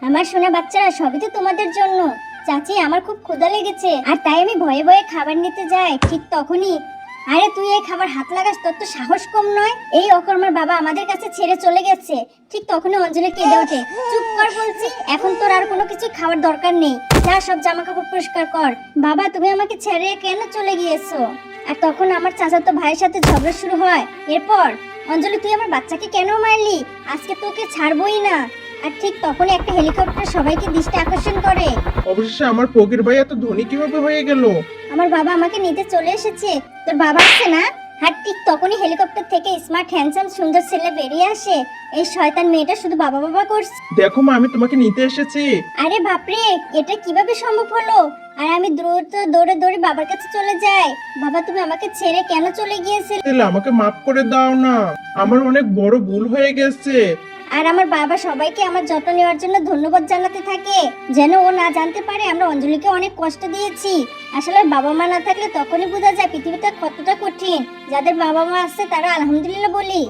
আমার সোনা বাচ্চারা সবই তো তোমাদের জন্য। চাচি, আমার খুব ক্ষুধা লেগেছে আর তাই আমি ভয়ে ভয়ে খাবার নিতে যাই। ঠিক তখনই, আরে তুই এই খাবার হাত লাগাস, তোর তো সাহস কম নয়। এই অকর্মার বাবা আমাদের কাছে ছেড়ে চলে গেছে। ঠিক তখনই অঞ্জলি কেঁদে ওঠে। চুপ কর বলছি, এখন তোর আর কোনো কিছু খাওয়ার দরকার নেই। যা সব জামা কাপড় পরিষ্কার কর। বাবা, তুমি আমাকে ছেড়ে কেন চলে গিয়েছো? আর তখন আমার চাচাতো ভাইয়ের সাথে ঝগড়া শুরু হয়। এরপর, অঞ্জলি তুই আমার বাচ্চাকে কেন মারলি? আজকে তোকে ছাড়বই না। আর ঠিক তখনই একটা হেলিকপ্টার সবাইকে দৃষ্টি আকর্ষণ করে। অবশেষে আমার ফকির ভাই এত ধনী কিভাবে হয়ে গেল? আমার বাবা আমাকে নিতে চলে এসেছে। তোর বাবা আছে না? আর ঠিক তখনই হেলিকপ্টার থেকে স্মার্ট হ্যান্ডসাম সুন্দর ছেলে বেরিয়ে আসে। এই শয়তান মেয়েটা শুধু বাবা বাবা করছে। দেখো মা, আমি তোমাকে নিতে এসেছি। আরে বাপরে, এটা কিভাবে সম্ভব হলো? আর আমি দ্রুত দৌড়ে দৌড়ে বাবার কাছে চলে যাই। বাবা, তুমি আমাকে ছেড়ে কেন চলে গিয়েছিলে? তাহলে আমাকে মাফ করে দাও না, আমার অনেক বড় ভুল হয়ে গেছে। আর আমার বাবা সবাইকে আমার যত্ন নেওয়ার জন্য ধন্যবাদ জানাতে থাকে, যেন ও না জানতে পারে আমরা অঞ্জলিকে অনেক কষ্ট দিয়েছি। আসলে বাবা মা না থাকলে তখনই বোঝা যায় পৃথিবীটা কতটা কঠিন। যাদের বাবা মা আছে তারা আলহামদুলিল্লাহ বলি।